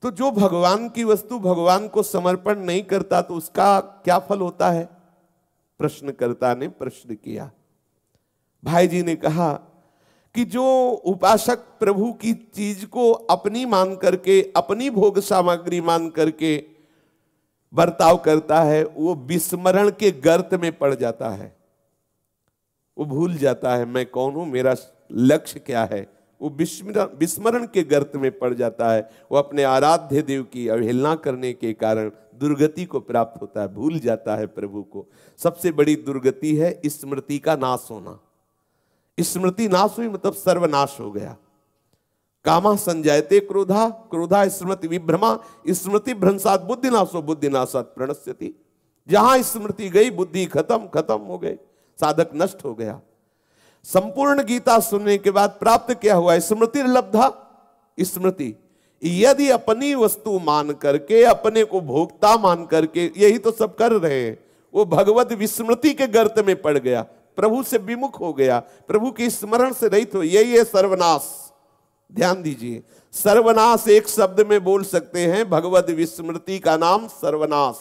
तो जो भगवान की वस्तु भगवान को समर्पण नहीं करता तो उसका क्या फल होता है? प्रश्नकर्ता ने प्रश्न किया। भाई जी ने कहा कि जो उपासक प्रभु की चीज को अपनी मान करके, अपनी भोग सामग्री मान करके बर्ताव करता है, वो विस्मरण के गर्त में पड़ जाता है। वो भूल जाता है मैं कौन हूं, मेरा लक्ष्य क्या है। वो विस्मरण के गर्त में पड़ जाता है। वो अपने आराध्य देव की अवहेलना करने के कारण दुर्गति को प्राप्त होता है, भूल जाता है प्रभु को। सबसे बड़ी दुर्गति है स्मृति का नाश होना। स्मृति नाश हुई मतलब सर्वनाश हो गया। कामा संजायते क्रोधा, क्रोधा स्मृति विभ्रमा, स्मृति भ्रंशात बुद्धिनाशो, बुद्धिनाशात प्रणश्यति। जहां स्मृति गई बुद्धि खत्म हो गई, साधक नष्ट हो गया। संपूर्ण गीता सुनने के बाद प्राप्त क्या हुआ? स्मृति लब्धा। स्मृति यदि अपनी वस्तु मान करके, अपने को भोक्ता मान करके, यही तो सब कर रहे हैं, वो भगवत विस्मृति के गर्त में पड़ गया, प्रभु से विमुख हो गया, प्रभु के स्मरण से रहित हो। यही है सर्वनाश। ध्यान दीजिए, सर्वनाश एक शब्द में बोल सकते हैं। भगवत विस्मृति का नाम सर्वनाश,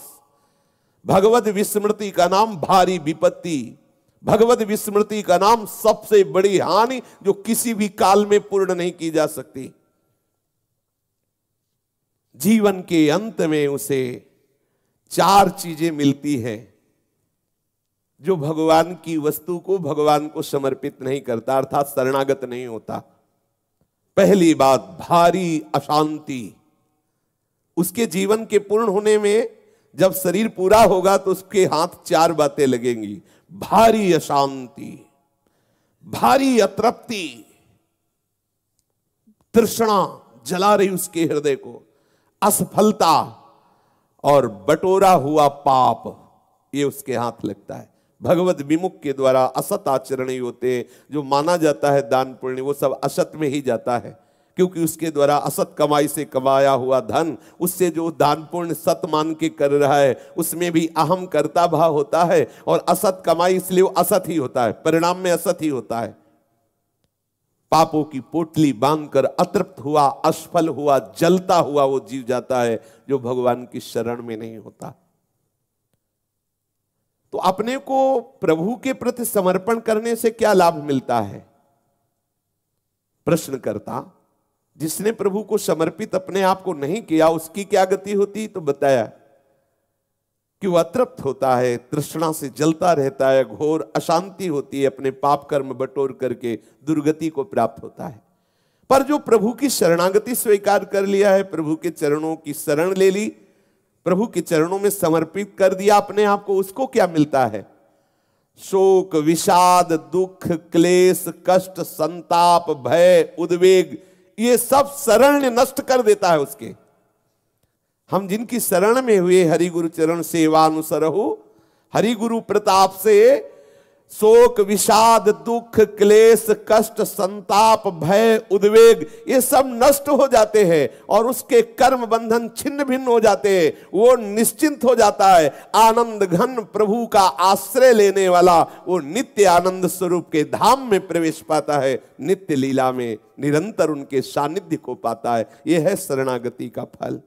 भगवत विस्मृति का नाम भारी विपत्ति, भगवत विस्मृति का नाम सबसे बड़ी हानि जो किसी भी काल में पूर्ण नहीं की जा सकती। जीवन के अंत में उसे 4 चीजें मिलती हैं जो भगवान की वस्तु को भगवान को समर्पित नहीं करता, अर्थात शरणागत नहीं होता। पहली बात, भारी अशांति। उसके जीवन के पूर्ण होने में जब शरीर पूरा होगा तो उसके हाथ 4 बातें लगेंगी। भारी अशांति, भारी अतृप्ति, तृष्णा जला रही उसके हृदय को, असफलता और बटोरा हुआ पाप, ये उसके हाथ लगता है। भगवत विमुख के द्वारा असत आचरण ही होते हैं। जो माना जाता है दान पुण्य, वो सब असत में ही जाता है, क्योंकि उसके द्वारा असत कमाई से कमाया हुआ धन, उससे जो दान पुण्य सत मान के कर रहा है उसमें भी अहम कर्ता भाव होता है, और असत कमाई इसलिए वो असत ही होता है, परिणाम में असत ही होता है। पापों की पोटली बांधकर अतृप्त हुआ, असफल हुआ, जलता हुआ वो जीव जाता है जो भगवान की शरण में नहीं होता। तो अपने को प्रभु के प्रति समर्पण करने से क्या लाभ मिलता है? प्रश्न करता, जिसने प्रभु को समर्पित अपने आप को नहीं किया उसकी क्या गति होती? तो बताया कि वह अतृप्त होता है, तृष्णा से जलता रहता है, घोर अशांति होती है, अपने पाप कर्म बटोर करके दुर्गति को प्राप्त होता है। पर जो प्रभु की शरणागति स्वीकार कर लिया है, प्रभु के चरणों की शरण ले ली, प्रभु के चरणों में समर्पित कर दिया अपने आप को, उसको क्या मिलता है? शोक, विषाद, दुख, क्लेश, कष्ट, संताप, भय, उद्वेग, ये सब शरण नष्ट कर देता है उसके। हम जिनकी शरण में हुए, हरि गुरु चरण सेवानुसरहु, हरि गुरु प्रताप से शोक, विषाद, दुख, क्लेश, कष्ट, संताप, भय, उद्वेग, ये सब नष्ट हो जाते हैं और उसके कर्म बंधन छिन्न भिन्न हो जाते हैं। वो निश्चिंत हो जाता है। आनंद घन प्रभु का आश्रय लेने वाला वो नित्य आनंद स्वरूप के धाम में प्रवेश पाता है, नित्य लीला में निरंतर उनके सानिध्य को पाता है। यह है शरणागति का फल।